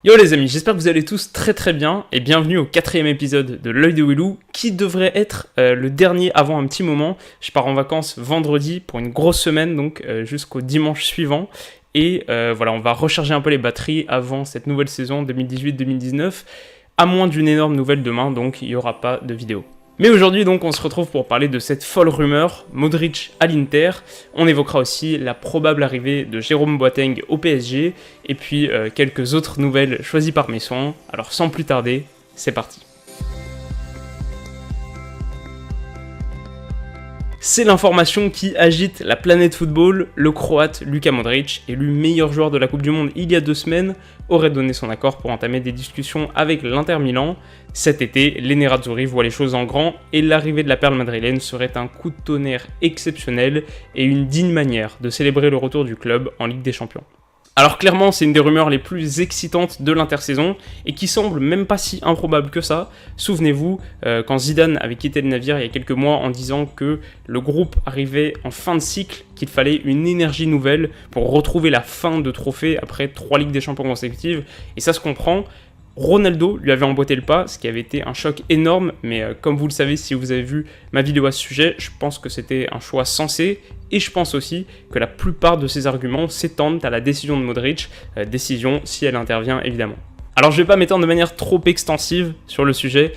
Yo les amis, j'espère que vous allez tous très bien et bienvenue au 4e épisode de l'œil de Willou qui devrait être le dernier avant un petit moment. Je pars en vacances vendredi pour une grosse semaine donc jusqu'au dimanche suivant et voilà, on va recharger un peu les batteries avant cette nouvelle saison 2018-2019 à moins d'une énorme nouvelle demain, donc il n'y aura pas de vidéo. Mais aujourd'hui donc on se retrouve pour parler de cette folle rumeur, Modric à l'Inter. On évoquera aussi la probable arrivée de Jérôme Boateng au PSG et puis quelques autres nouvelles choisies par mes soins. Alors sans plus tarder, c'est parti. C'est l'information qui agite la planète football. Le Croate Luka Modric, élu meilleur joueur de la Coupe du Monde il y a 2 semaines, aurait donné son accord pour entamer des discussions avec l'Inter Milan. Cet été, les Nerazzurri voient les choses en grand et l'arrivée de la perle madrilène serait un coup de tonnerre exceptionnel et une digne manière de célébrer le retour du club en Ligue des Champions. Alors clairement, c'est une des rumeurs les plus excitantes de l'intersaison et qui semble même pas si improbable que ça. Souvenez-vous, quand Zidane avait quitté le navire il y a quelques mois en disant que le groupe arrivait en fin de cycle, qu'il fallait une énergie nouvelle pour retrouver la fin de trophée après 3 Ligues des Champions consécutives, et ça se comprend. Ronaldo lui avait emboîté le pas, ce qui avait été un choc énorme, mais comme vous le savez si vous avez vu ma vidéo à ce sujet, je pense que c'était un choix sensé, et je pense aussi que la plupart de ces arguments s'étendent à la décision de Modric, décision si elle intervient évidemment. Alors je vais pas m'étendre de manière trop extensive sur le sujet,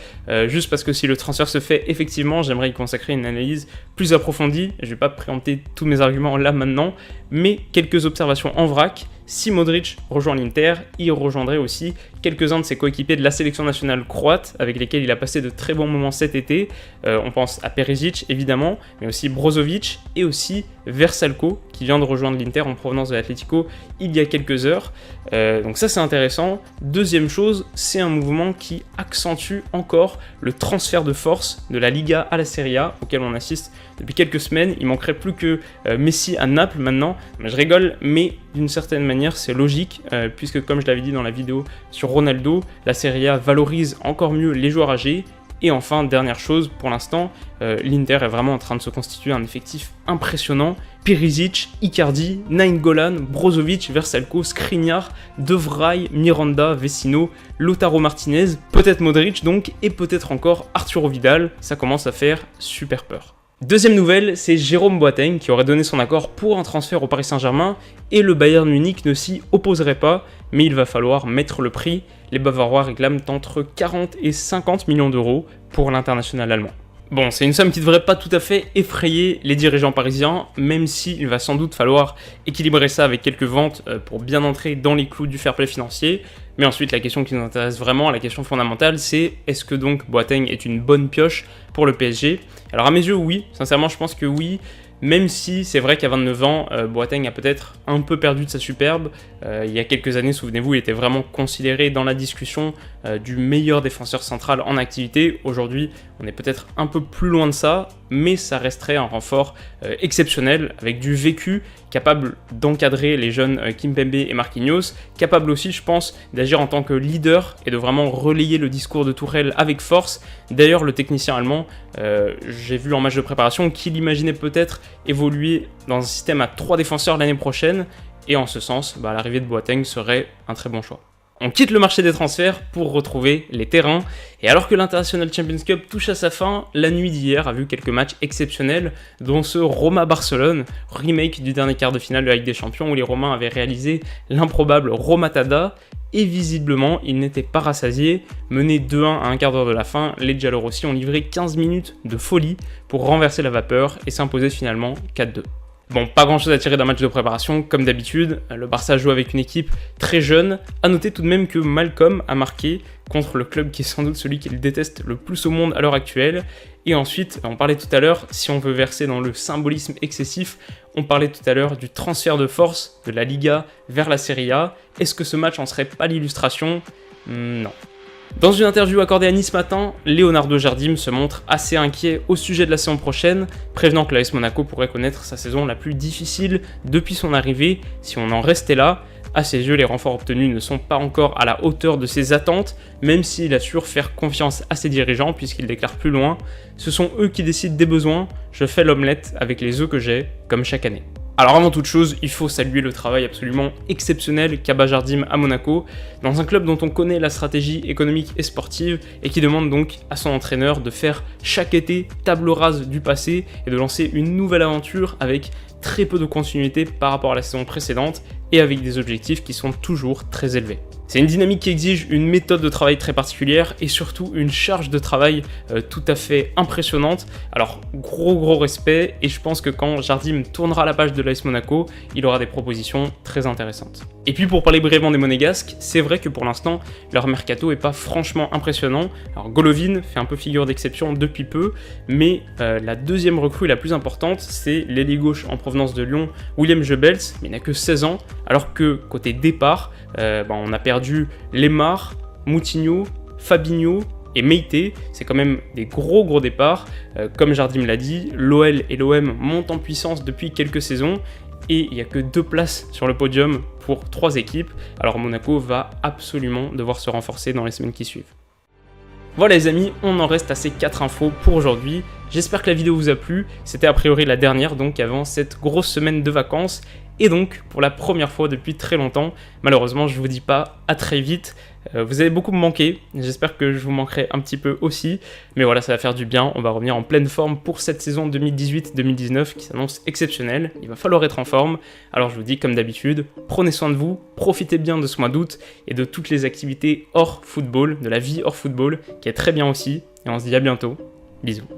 juste parce que si le transfert se fait effectivement, j'aimerais y consacrer une analyse plus approfondie. Je vais pas préempter tous mes arguments là maintenant, mais quelques observations en vrac. Si Modric rejoint l'Inter, il rejoindrait aussi quelques-uns de ses coéquipiers de la sélection nationale croate, avec lesquels il a passé de très bons moments cet été. On pense à Perisic évidemment, mais aussi Brozovic et aussi Vrsaljko, qui vient de rejoindre l'Inter en provenance de l'Atlético il y a quelques heures. Donc ça c'est intéressant. Deuxième chose, c'est un mouvement qui accentue encore le transfert de force de la Liga à la Serie A, auquel on assiste depuis quelques semaines. Il manquerait plus que Messi à Naples maintenant. Je rigole, mais d'une certaine manière c'est logique, puisque comme je l'avais dit dans la vidéo sur Ronaldo, la Serie A valorise encore mieux les joueurs âgés. Et enfin, dernière chose, pour l'instant, l'Inter est vraiment en train de se constituer un effectif impressionnant. Perisic, Icardi, Nainggolan, Brozovic, Vrsaljko, Skriniar, De Vrij, Miranda, Vecino, Lautaro Martinez, peut-être Modric donc, et peut-être encore Arturo Vidal. Ça commence à faire super peur. Deuxième nouvelle, c'est Jérôme Boateng qui aurait donné son accord pour un transfert au Paris Saint-Germain et le Bayern Munich ne s'y opposerait pas, mais il va falloir mettre le prix. Les Bavarois réclament entre 40 et 50 millions d'euros pour l'international allemand. Bon, c'est une somme qui ne devrait pas tout à fait effrayer les dirigeants parisiens, même s'il va sans doute falloir équilibrer ça avec quelques ventes pour bien entrer dans les clous du fair play financier. Mais ensuite, la question qui nous intéresse vraiment, la question fondamentale, c'est est-ce que donc Boateng est une bonne pioche pour le PSG ? Alors à mes yeux, oui. Sincèrement, je pense que oui. Même si c'est vrai qu'à 29 ans, Boateng a peut-être un peu perdu de sa superbe. Il y a quelques années, souvenez-vous, il était vraiment considéré dans la discussion du meilleur défenseur central en activité. Aujourd'hui, on est peut-être un peu plus loin de ça, mais ça resterait un renfort exceptionnel, avec du vécu, capable d'encadrer les jeunes Kimpembe et Marquinhos, capable aussi, je pense, d'agir en tant que leader et de vraiment relayer le discours de Tourelle avec force. D'ailleurs, le technicien allemand, j'ai vu en match de préparation qu'il imaginait peut-être évoluer dans un système à 3 défenseurs l'année prochaine, et en ce sens, l'arrivée de Boateng serait un très bon choix. On quitte le marché des transferts pour retrouver les terrains, et alors que l'International Champions Cup touche à sa fin, la nuit d'hier a vu quelques matchs exceptionnels, dont ce Roma-Barcelone, remake du dernier quart de finale de la Ligue des Champions où les Romains avaient réalisé l'improbable remontada, et visiblement ils n'étaient pas rassasiés. Menés 2-1 à un quart d'heure de la fin, les Giallorossi ont livré 15 minutes de folie pour renverser la vapeur et s'imposer finalement 4-2. Bon, pas grand chose à tirer d'un match de préparation, comme d'habitude, le Barça joue avec une équipe très jeune. A noter tout de même que Malcolm a marqué contre le club qui est sans doute celui qu'il déteste le plus au monde à l'heure actuelle. Et ensuite, on parlait tout à l'heure, si on veut verser dans le symbolisme excessif, on parlait tout à l'heure du transfert de force de la Liga vers la Serie A. Est-ce que ce match en serait pas l'illustration ? Non. Dans une interview accordée à Nice Matin, Leonardo Jardim se montre assez inquiet au sujet de la saison prochaine, prévenant que l'AS Monaco pourrait connaître sa saison la plus difficile depuis son arrivée si on en restait là. À ses yeux, les renforts obtenus ne sont pas encore à la hauteur de ses attentes, même s'il assure faire confiance à ses dirigeants puisqu'il déclare plus loin « Ce sont eux qui décident des besoins, je fais l'omelette avec les œufs que j'ai, comme chaque année ». Alors avant toute chose, il faut saluer le travail absolument exceptionnel qu'a Jardim à Monaco, dans un club dont on connaît la stratégie économique et sportive et qui demande donc à son entraîneur de faire chaque été table rase du passé et de lancer une nouvelle aventure avec très peu de continuité par rapport à la saison précédente et avec des objectifs qui sont toujours très élevés. C'est une dynamique qui exige une méthode de travail très particulière et surtout une charge de travail tout à fait impressionnante. Alors gros respect, et je pense que quand Jardim tournera la page de l'AS Monaco, il aura des propositions très intéressantes. Et puis pour parler brièvement des Monégasques, c'est vrai que pour l'instant leur mercato est pas franchement impressionnant. Alors Golovin fait un peu figure d'exception depuis peu, mais la deuxième recrue la plus importante, c'est l'ailier gauche en provenance de Lyon, William Jebels, mais il n'a que 16 ans, alors que côté départ, on a perdu Lemar, Moutinho, Fabinho et Meite. C'est quand même des gros départs. Comme Jardim l'a dit, l'OL et l'OM montent en puissance depuis quelques saisons et il n'y a que 2 places sur le podium pour 3 équipes. Alors Monaco va absolument devoir se renforcer dans les semaines qui suivent. Voilà les amis, on en reste à ces 4 infos pour aujourd'hui. J'espère que la vidéo vous a plu. C'était a priori la dernière donc avant cette grosse semaine de vacances. Et donc, pour la première fois depuis très longtemps, malheureusement, je vous dis pas à très vite. Vous allez beaucoup me manquer, j'espère que je vous manquerai un petit peu aussi. Mais voilà, ça va faire du bien, on va revenir en pleine forme pour cette saison 2018-2019 qui s'annonce exceptionnelle. Il va falloir être en forme, alors je vous dis comme d'habitude, prenez soin de vous, profitez bien de ce mois d'août et de toutes les activités hors football, de la vie hors football, qui est très bien aussi. Et on se dit à bientôt, bisous.